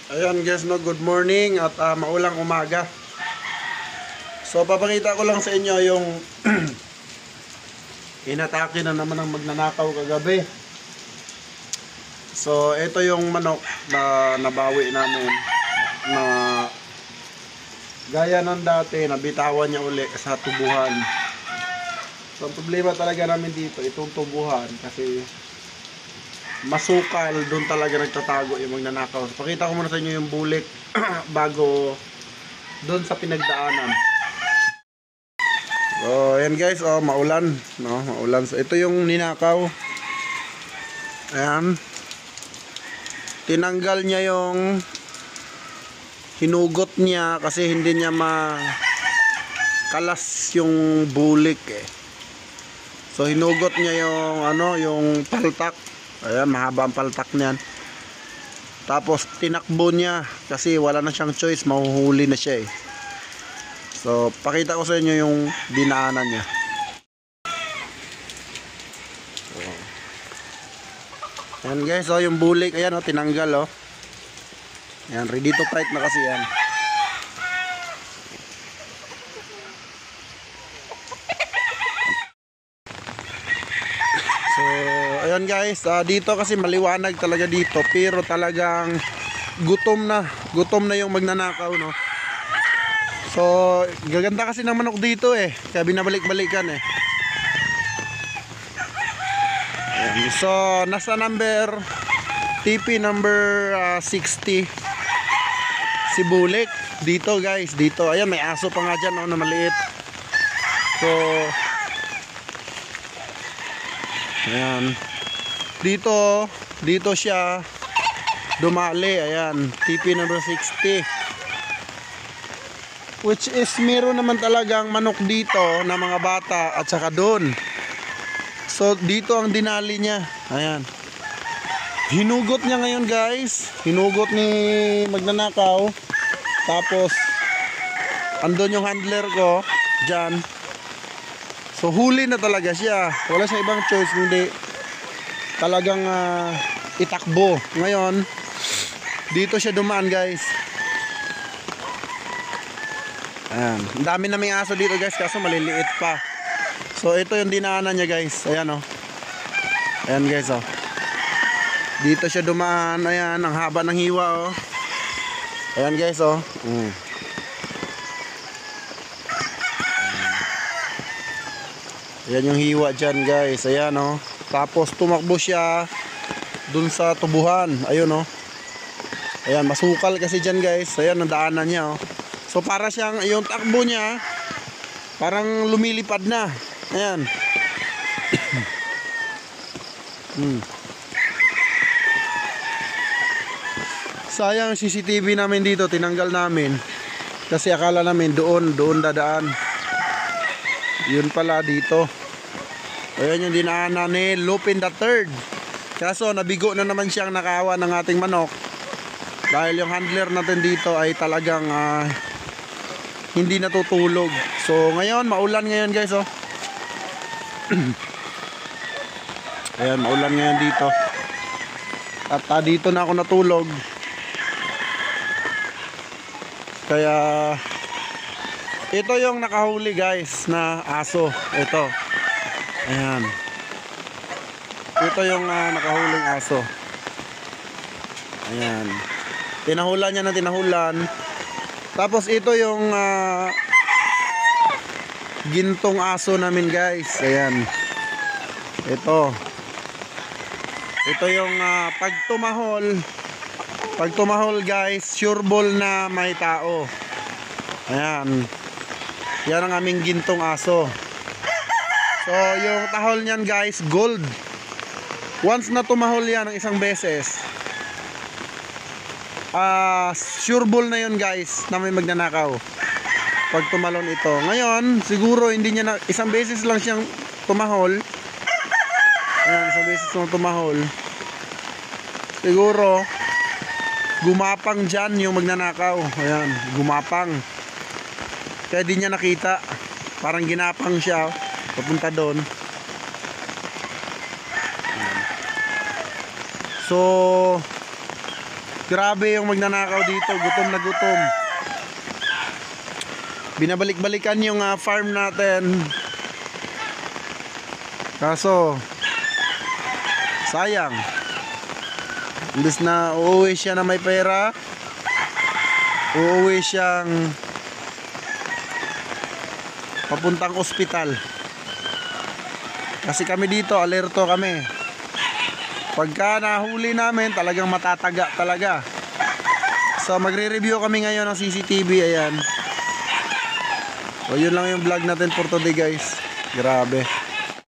Ayan guys, no, good morning at maulang umaga. So papakita ko lang sa inyo yung inatake na naman ng magnanakaw kagabi. So ito yung manok na nabawi namin na gaya ng dati, nabitawan niya uli sa tubuhan. So ang problema talaga namin dito, itong tubuhan kasi masukal, doon talaga nagtatago yung magnanakaw. So, pakita ko muna sa inyo yung bulik bago doon sa pinagdaanan. So ayan guys, maulan, no? Maulan. So ito yung ninakaw. Ayan. Tinanggal niya yung hinugot niya kasi hindi niya makalas yung bulik eh. So hinugot niya yung yung paltak. Ayan, mahaba ang paltak niyan. Tapos tinakbo niya kasi wala na siyang choice, mahuhuli na siya eh. So pakita ko sa inyo yung dinaanan niya. Ayan guys, yung bulik, ayan tinanggal Ayan, ready to fight na kasi yan. So ayan guys, dito kasi maliwanag talaga dito, pero talagang gutom na yung magnanakaw, no. So gaganda kasi ng manok dito eh, kaya binabalik-balikan eh. Ayan. So nasa number TP number 60 si bulik dito guys, dito. Ayan, may aso pa nga dyan na maliit. So ayan, dito siya dumali. Ayan, TP number 60, which is meron naman talagang manok dito na mga bata at saka doon. So dito ang dinali niya. Ayan, hinugot niya ngayon guys, hinugot ni magnanakaw. Tapos andun yung handler ko dyan. So huli na talaga siya. Wala siya ibang choice kundi talagang itakbo. Ngayon dito siya dumaan guys. Ayan, ang dami na may aso dito guys, kaso maliliit pa. So ito yung dinaanan niya guys. Ayan ayan guys dito siya dumaan. Ayan, ang haba ng hiwa Ayan guys Ayan yung hiwa dyan guys. Ayan tapos tumakbo siya dun sa tubuhan. Ayun Ayan, masukal kasi dyan guys. Ayan ang daanan niya So para siyang yung takbo niya parang lumilipad na. Ayan. Sayang CCTV namin dito, tinanggal namin kasi akala namin doon dadaan. Yun pala dito. Ayan yung dinaanan ni Lupin III. Kaso nabigo na naman siyang nakawa ng ating manok dahil yung handler natin dito ay talagang hindi natutulog. So ngayon maulan ngayon guys Ayan, maulan ngayon dito. At dito na ako natulog. Kaya ito yung nakahuli guys na aso. Ito. Ayan. Ito yung nakahuling aso. Ayan. Tinahulan niya na tinahulan. Tapos ito yung gintong aso namin guys. Ayan. Ito yung pag tumahol guys, sure ball na may tao. Ayan. Yan ang aming gintong aso. So yung tahol niyan guys, gold. Once na tumahol yan ng isang beses, sure ball na yun guys na may magnanakaw pag tumalon ito. Ngayon siguro hindi niya na, isang beses lang siyang tumahol. Ayan, isang beses lang tumahol. Siguro gumapang dyan yung magnanakaw. Ayan, gumapang. Kaya di niya nakita. Parang ginapang siya papunta doon. So Grabe yung magnanakaw dito, gutom na gutom. Binabalik-balikan yung farm natin. Kaso sayang. Imbes na uuwi siya na may pera, uuwi siyang papuntang ospital. Kasi kami dito, alerto kami. Pagka nahuli namin, talagang matataga talaga. So magre-review kami ngayon ng CCTV. Ayan. So yun lang yung vlog natin for today guys. Grabe.